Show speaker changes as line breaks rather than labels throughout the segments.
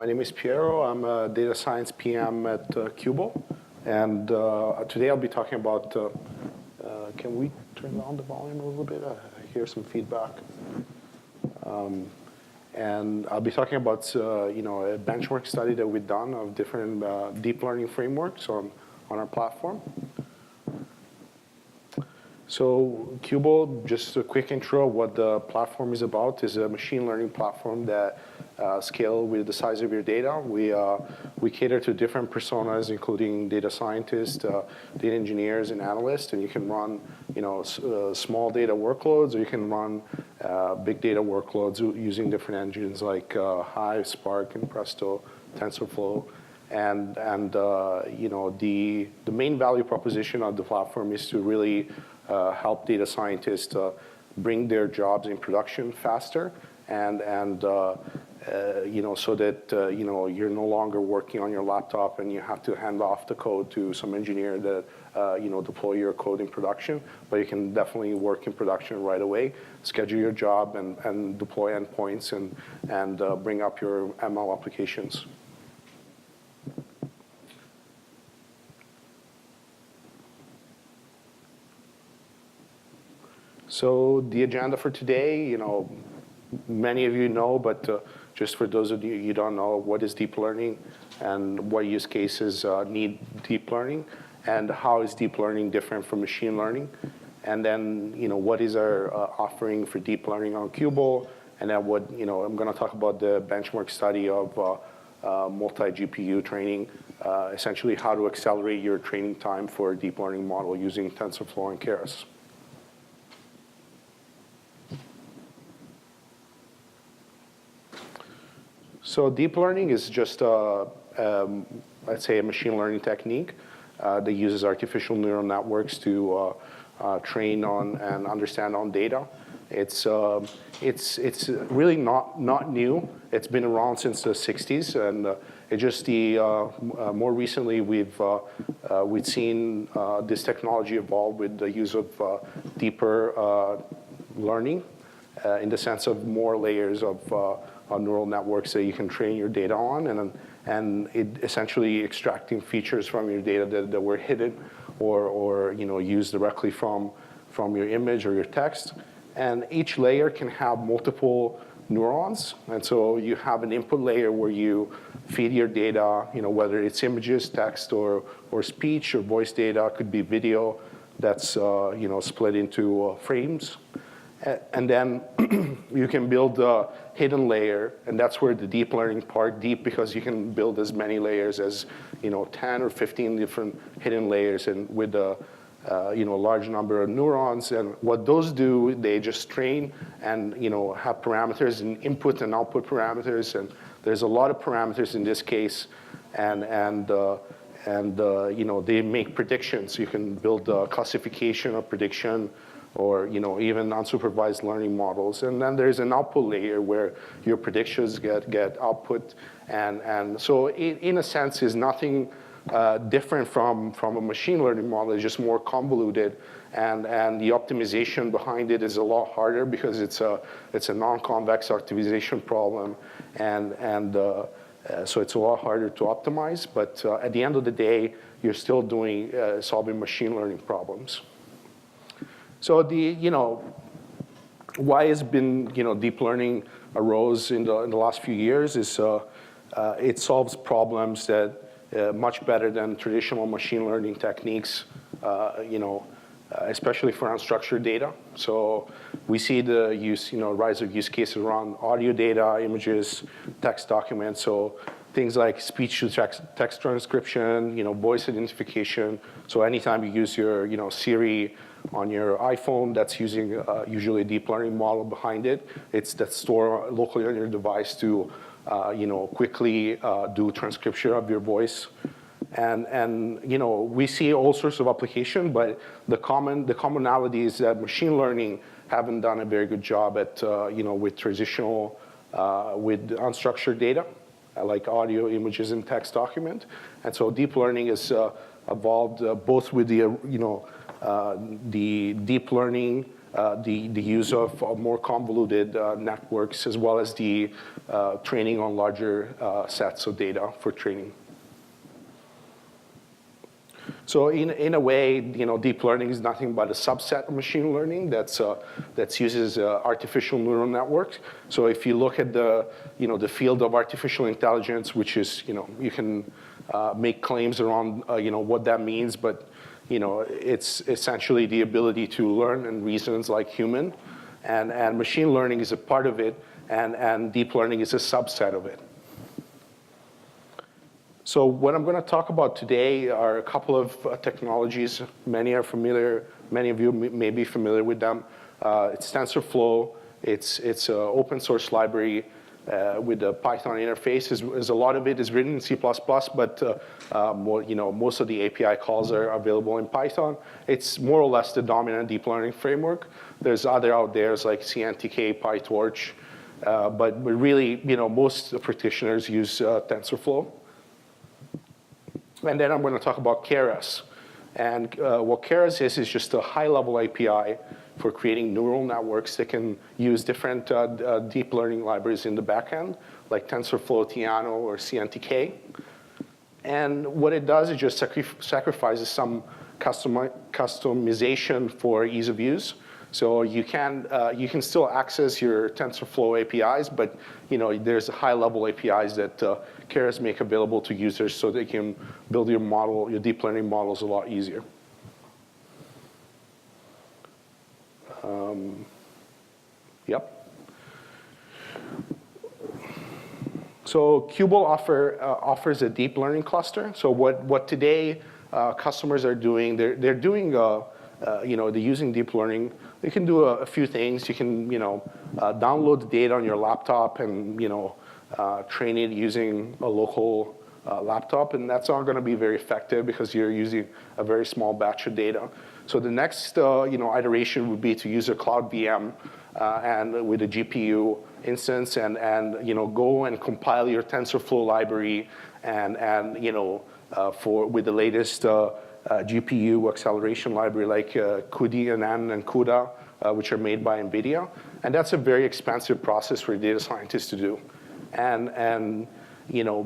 My name is Piero. I'm a data science PM at Qubole. And today I'll be talking about, can we turn down the volume a little bit? I hear some feedback. And I'll be talking about a benchmark study that we've done of different deep learning frameworks on our platform. So Qubole, just a quick intro of what the platform is about, is a machine learning platform that scale with the size of your data. We cater to different personas, including data scientists, data engineers, and analysts. And you can run small data workloads, or you can run big data workloads using different engines like Hive, Spark, and Presto, TensorFlow. And the main value proposition of the platform is to really help data scientists bring their jobs in production faster, and so that you're no longer working on your laptop and you have to hand off the code to some engineer that deploy your code in production. But you can definitely work in production right away, schedule your job, and deploy endpoints and bring up your ML applications. So the agenda for today, many of you know, but just for those of you who don't know, what is deep learning and what use cases need deep learning, and how is deep learning different from machine learning, and then what is our offering for deep learning on Qubole, and then I'm going to talk about the benchmark study of multi-GPU training, essentially how to accelerate your training time for a deep learning model using TensorFlow and Keras. So deep learning is just, let's say, a machine learning technique that uses artificial neural networks to train on and understand on data. It's really not new. It's been around since the 60s, and it just more recently we've seen this technology evolve with the use of deeper learning, in the sense of more layers of neural networks that you can train your data on, and it essentially extracting features from your data that were hidden or used directly from your image or your text. And each layer can have multiple neurons, and so you have an input layer where you feed your data, whether it's images, text, or speech, or voice data. Could be video that's split into frames. And then you can build a hidden layer, and that's where the deep learning part, deep because you can build as many layers as 10 or 15 different hidden layers, and with a large number of neurons. And what those do, they just train and have parameters and input and output parameters, and there's a lot of parameters in this case, and they make predictions. You can build a classification or prediction, or even unsupervised learning models. And then there's an output layer where your predictions get output. And so in a sense is nothing different from a machine learning model. It's just more convoluted, and the optimization behind it is a lot harder because it's a non-convex optimization problem, and so it's a lot harder to optimize. But at the end of the day, you're still solving machine learning problems. So why has been deep learning arose in the last few years is it solves problems that much better than traditional machine learning techniques, especially for unstructured data. So we see the rise of use cases around audio data, images, text documents. So things like speech-to-text transcription, voice identification. So anytime you use your Siri on your iPhone, that's using usually a deep learning model behind it. It's that store locally on your device to quickly do transcription of your voice. And we see all sorts of application, but the commonality is that machine learning haven't done a very good job at with traditional with unstructured data, like audio, images, and text document. And so deep learning has evolved both with the deep learning the use of more convoluted networks, as well as the training on larger sets of data for training. So in a way, deep learning is nothing but a subset of machine learning that uses artificial neural networks. So if you look at the field of artificial intelligence, which is you can make claims around what that means, but it's essentially the ability to learn and reasons like human, and machine learning is a part of it, and deep learning is a subset of it. So what I'm going to talk about today are a couple of technologies. Many are familiar. Many of you may be familiar with them. It's TensorFlow. It's an open source library with a Python interface. As a lot of it is written in C++, but most of the API calls are available in Python. It's more or less the dominant deep learning framework. There's other out there like CNTK, PyTorch, but really, most practitioners use TensorFlow. And then I'm going to talk about Keras. And what Keras is just a high-level API for creating neural networks that can use different deep learning libraries in the backend, like TensorFlow, Tiano, or CNTK. And what it does is just sacrifices some customization for ease of use. So you can still access your TensorFlow APIs, but there's high-level APIs that Keras make available to users so they can build your deep learning models a lot easier. Yep. So Qubole offers a deep learning cluster. So what today customers are doing, they're doing they're using deep learning. You can do a few things. You can, download the data on your laptop and, train it using a local laptop, and that's not going to be very effective because you're using a very small batch of data. So the next, iteration would be to use a cloud VM and with a GPU instance, and go and compile your TensorFlow library, and with the latest GPU acceleration library like cuDNN and CUDA, which are made by NVIDIA. And that's a very expensive process for data scientists to do. And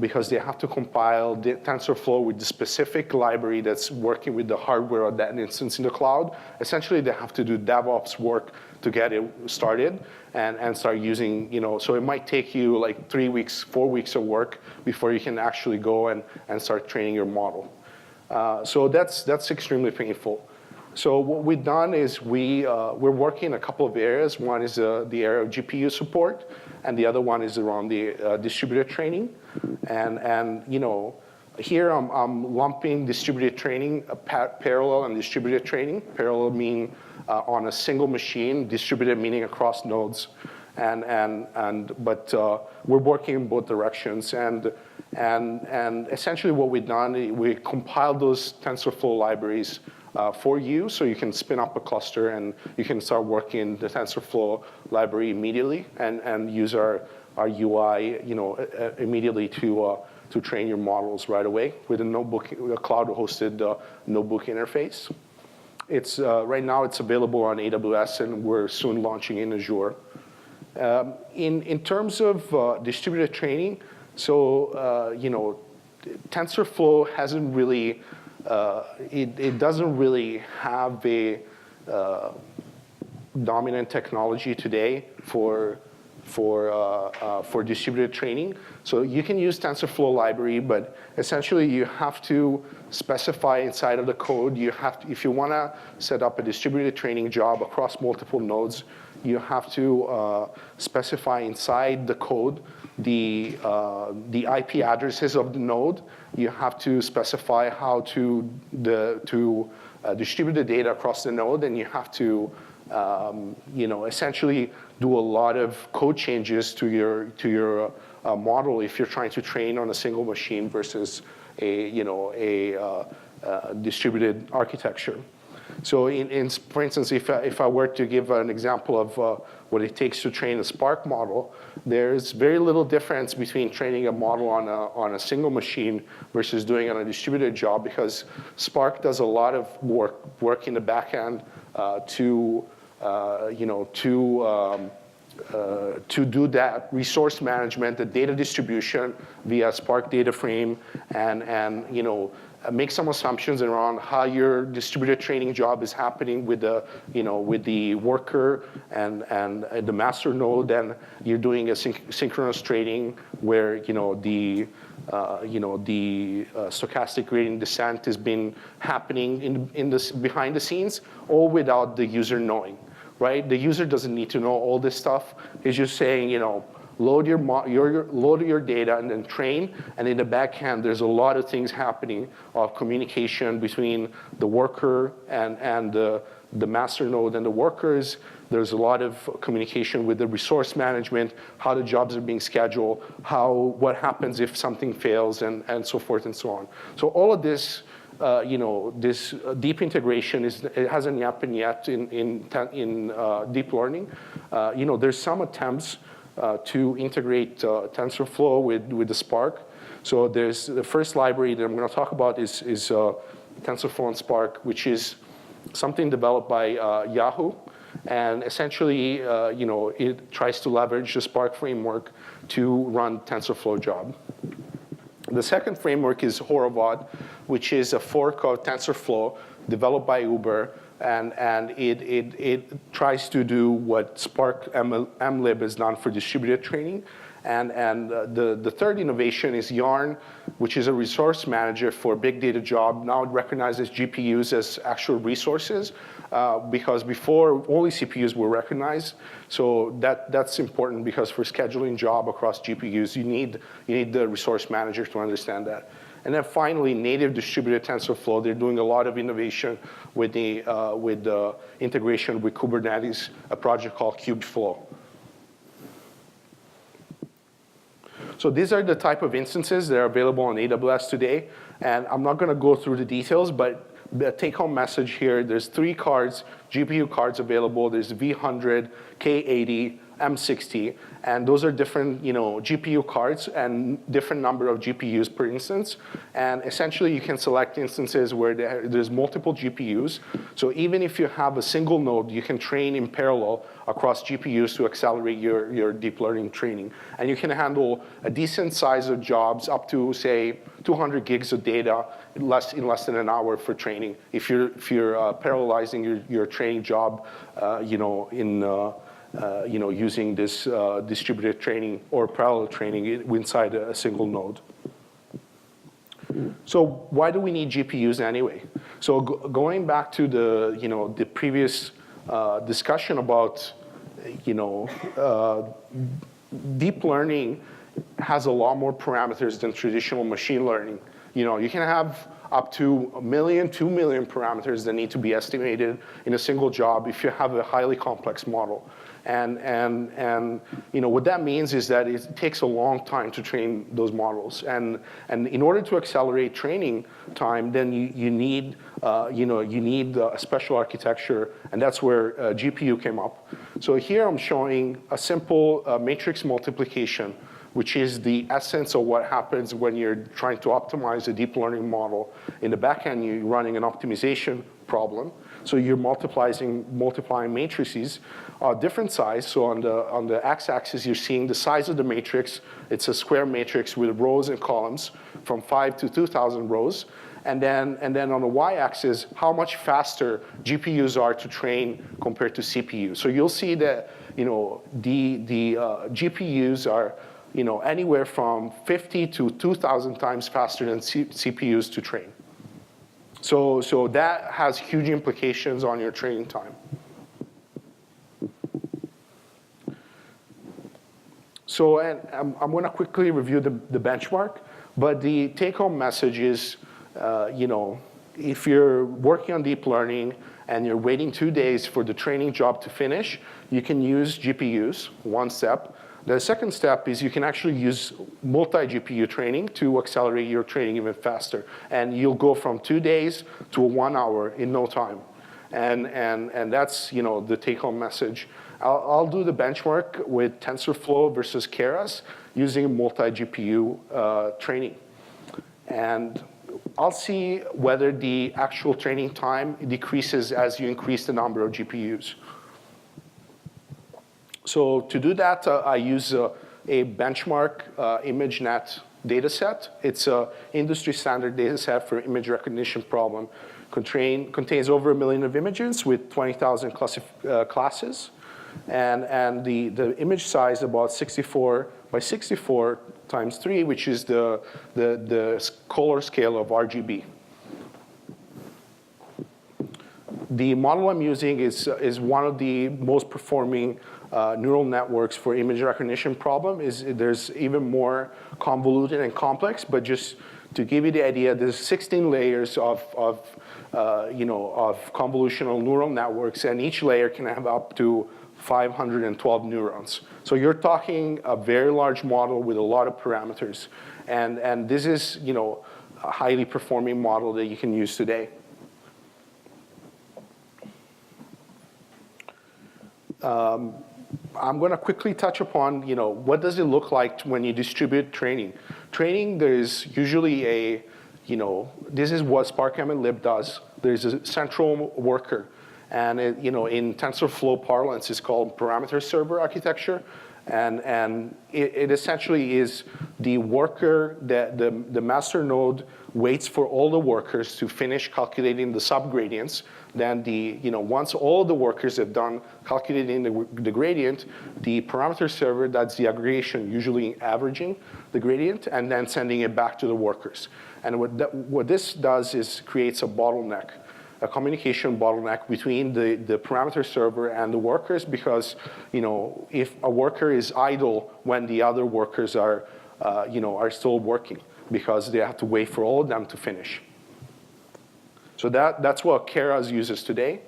because they have to compile the TensorFlow with the specific library that's working with the hardware of that instance in the cloud, essentially they have to do DevOps work to get it started and start using, so it might take you like 3 weeks, 4 weeks of work before you can actually go and start training your model. So that's extremely painful. So what we've done is we're working in a couple of areas. One is the area of GPU support, and the other one is around the distributed training. And here I'm lumping distributed training, parallel and distributed training. Parallel meaning on a single machine, distributed meaning across nodes. But we're working in both directions. And essentially what we've done, we compiled those TensorFlow libraries for you, so you can spin up a cluster and you can start working the TensorFlow library immediately and use our UI, immediately to train your models right away with a cloud-hosted notebook interface. It's right now it's available on AWS, and we're soon launching in Azure. In terms of distributed training, so TensorFlow hasn't really it doesn't really have a dominant technology today for distributed training. So you can use TensorFlow library, but essentially you have to specify inside of the code. If you want to set up a distributed training job across multiple nodes, you have to specify inside the code the IP addresses of the node. You have to specify how to distribute the data across the node, and you have to essentially do a lot of code changes to your model if you're trying to train on a single machine versus a distributed architecture. So for instance, if I were to give an example of what it takes to train a Spark model, there's very little difference between training a model on a single machine versus doing it on a distributed job, because Spark does a lot of work in the back end to to do that resource management, the data distribution via Spark data frame, and make some assumptions around how your distributed training job is happening with the worker and the master node. And you're doing a synchronous training where the stochastic gradient descent has been happening behind the scenes, all without the user knowing. Right? The user doesn't need to know all this stuff. It's just saying, load your data and then train. And in the back end, there's a lot of things happening of communication between the worker and the master node and the workers. There's a lot of communication with the resource management, how the jobs are being scheduled, what happens if something fails, and so forth and so on. So all of this, this deep integration it hasn't happened yet in deep learning. There's some attempts to integrate TensorFlow with the Spark. So there's the first library that I'm going to talk about is TensorFlowOnSpark, which is something developed by Yahoo. And essentially, it tries to leverage the Spark framework to run TensorFlow job. The second framework is Horovod, which is a fork of TensorFlow developed by Uber, and it tries to do what Spark MLib has done for distributed training. And the third innovation is Yarn, which is a resource manager for big data job. Now it recognizes GPUs as actual resources, because before only CPUs were recognized. So that's important, because for scheduling job across GPUs, you need the resource manager to understand that. And then finally, native distributed TensorFlow. They're doing a lot of innovation with the integration with Kubernetes, a project called Qubole. So these are the type of instances that are available on AWS today. And I'm not going to go through the details, but the take-home message here, there's 3 cards, GPU cards available. There's V100, K80, M60. And those are different GPU cards and different number of GPUs per instance. And essentially, you can select instances where there's multiple GPUs. So even if you have a single node, you can train in parallel across GPUs to accelerate your deep learning training. And you can handle a decent size of jobs up to, say, 200 gigs of data in less than an hour for training. If you're parallelizing your training job, using this distributed training or parallel training inside a single node. So why do we need GPUs anyway? So going back to the previous discussion about deep learning has a lot more parameters than traditional machine learning. You can have up to 1 million, 2 million parameters that need to be estimated in a single job if you have a highly complex model. And what that means is that it takes a long time to train those models. And in order to accelerate training time, then you need a special architecture, and that's where GPU came up. So here I'm showing a simple matrix multiplication, which is the essence of what happens when you're trying to optimize a deep learning model. In the back end, you're running an optimization problem. So you're multiplying matrices of different size. So on the x-axis, you're seeing the size of the matrix. It's a square matrix with rows and columns from 5 to 2,000 rows. And then on the y-axis, how much faster GPUs are to train compared to CPUs. So you'll see that the GPUs are anywhere from 50 to 2,000 times faster than CPUs to train. So that has huge implications on your training time. So and I'm going to quickly review the benchmark, but the take-home message is, if you're working on deep learning and you're waiting 2 days for the training job to finish, you can use GPUs, one step. The second step is you can actually use multi-GPU training to accelerate your training even faster. And you'll go from 2 days to 1 hour in no time. And that's the take-home message. I'll do the benchmark with TensorFlow versus Keras using multi-GPU training. And I'll see whether the actual training time decreases as you increase the number of GPUs. So to do that, I use a benchmark ImageNet dataset. It's an industry standard dataset for image recognition problem. Contains over 1 million of images with 20,000 classes. And the image size about 64 by 64 times 3, which is the color scale of RGB. The model I'm using is one of the most performing neural networks for image recognition problem. There's even more convoluted and complex, but just to give you the idea, there's 16 layers of convolutional neural networks, and each layer can have up to 512 neurons. So you're talking a very large model with a lot of parameters, and this is a highly performing model that you can use today. I'm going to quickly touch upon, what does it look like when you distribute training. Training, there's usually this is what SparkMLib does. There's a central worker, and in TensorFlow parlance, it's called parameter server architecture, and it essentially is the worker that the master node waits for all the workers to finish calculating the subgradients. Then once all the workers have done calculating the gradient, the parameter server does the aggregation, usually averaging the gradient, and then sending it back to the workers. And what this does is creates a bottleneck, a communication bottleneck between the parameter server and the workers, because if a worker is idle when the other workers are still working, because they have to wait for all of them to finish. So that's what Keras uses today.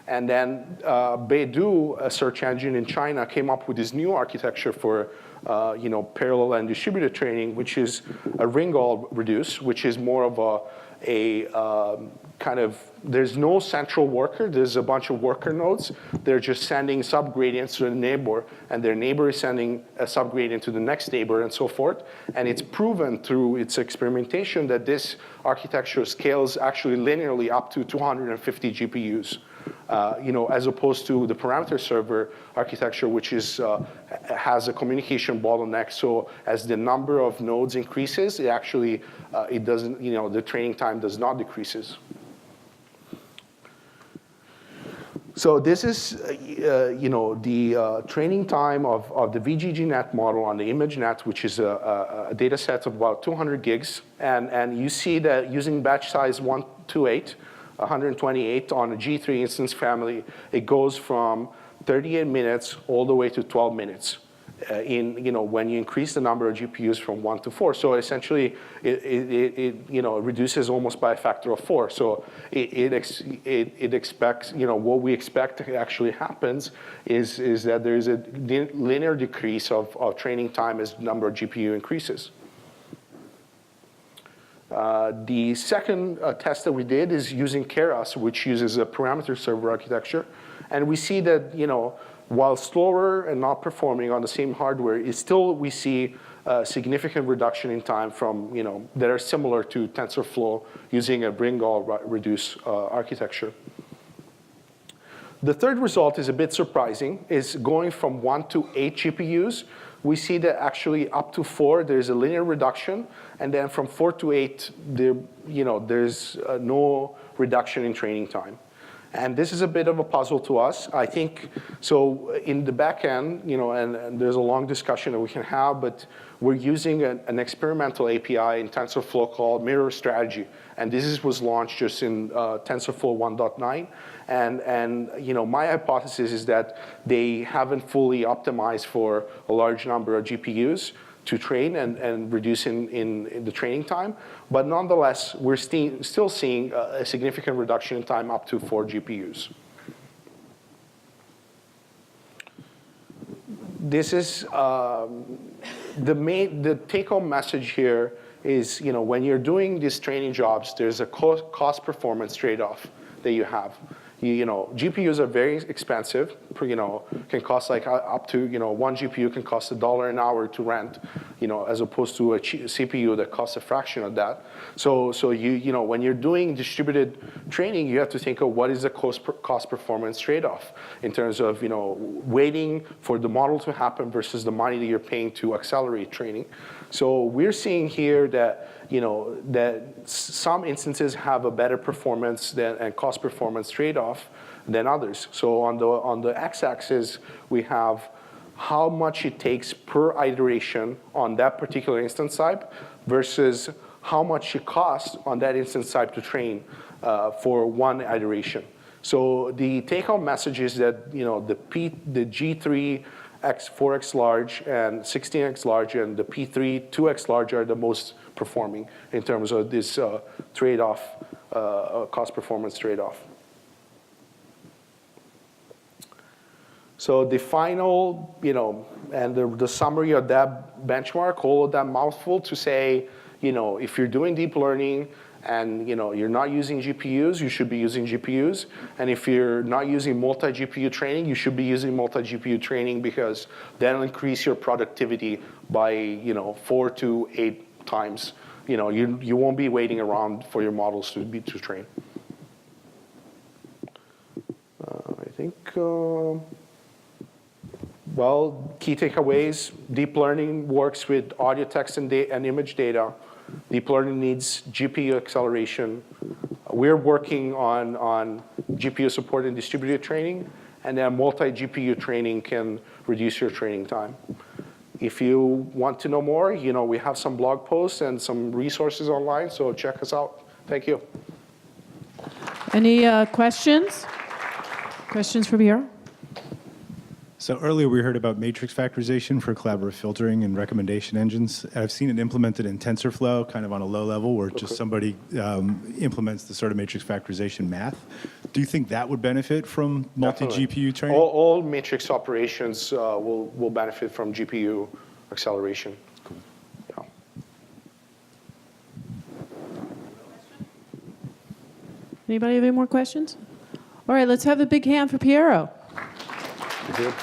And then Baidu, a search engine in China, came up with this new architecture for parallel and distributed training, which is a ring-all reduce, which is more of a kind of, there's no central worker, there's a bunch of worker nodes. They're just sending subgradients to the neighbor, and their neighbor is sending a subgradient to the next neighbor, and so forth. And it's proven through its experimentation that this architecture scales actually linearly up to 250 GPUs. As opposed to the parameter server architecture, which has a communication bottleneck. So as the number of nodes increases, it doesn't, the training time does not decreases. So this is, the training time of the VGGNet model on the ImageNet, which is a data set of about 200 gigs. And you see that using batch size 128, 128 on a G3 instance family, it goes from 38 minutes all the way to 12 minutes when you increase the number of GPUs from 1 to 4. So essentially, it reduces almost by a factor of 4. So it expects, what we expect actually happens is that there is a linear decrease of training time as the number of GPU increases. The second test that we did is using Keras, which uses a parameter server architecture. And we see that, while slower and not performing on the same hardware, we see a significant reduction in time from, that are similar to TensorFlow using a ring-all reduce architecture. The third result is a bit surprising, is going from 1 to 8 GPUs. We see that actually up to 4, there's a linear reduction, and then from 4 to 8, there's no reduction in training time. And this is a bit of a puzzle to us. I think, so in the back end, and there's a long discussion that we can have, but we're using an experimental API in TensorFlow called Mirror Strategy. And this was launched just in TensorFlow 1.9. And my hypothesis is that they haven't fully optimized for a large number of GPUs to train and reduce in the training time. But nonetheless, we're still seeing a significant reduction in time up to 4 GPUs. This is the take-home message here is, when you're doing these training jobs, there's a cost-performance trade-off that you have. GPUs are very expensive. Can cost like up to, one GPU can cost $1 an hour to rent, as opposed to a CPU that costs a fraction of that. So when you're doing distributed training, you have to think of what is the cost performance trade-off in terms of, waiting for the model to happen versus the money that you're paying to accelerate training. So we're seeing here that, that some instances have a better performance and cost performance trade-off than others. So on the x-axis, we have how much it takes per iteration on that particular instance type versus how much it costs on that instance type to train for one iteration. So the take-home message is that the G3 4x large and 16x large and the P3 2x large are the most performing in terms of this trade-off, cost performance trade-off. So the final, and the summary of that benchmark, all of that mouthful to say, if you're doing deep learning and you're not using GPUs, you should be using GPUs. And if you're not using multi-GPU training, you should be using multi-GPU training because that'll increase your productivity by 4 to 8 times. You won't be waiting around for your models to train. I think. Well, key takeaways: deep learning works with audio, text, and image data. Deep learning needs GPU acceleration. We're working on GPU support in distributed training, and then multi-GPU training can reduce your training time. If you want to know more, we have some blog posts and some resources online, so check us out. Thank you.
Any questions? Questions for Piero?
So earlier we heard about matrix factorization for collaborative filtering and recommendation engines. I've seen it implemented in TensorFlow, kind of on a low level, where just somebody implements the sort of matrix factorization math. Do you think that would benefit from multi-GPU training?
All matrix operations will benefit from GPU acceleration.
Cool.
Yeah.
Anybody have any more questions? All right, let's have a big hand for Piero.
Good.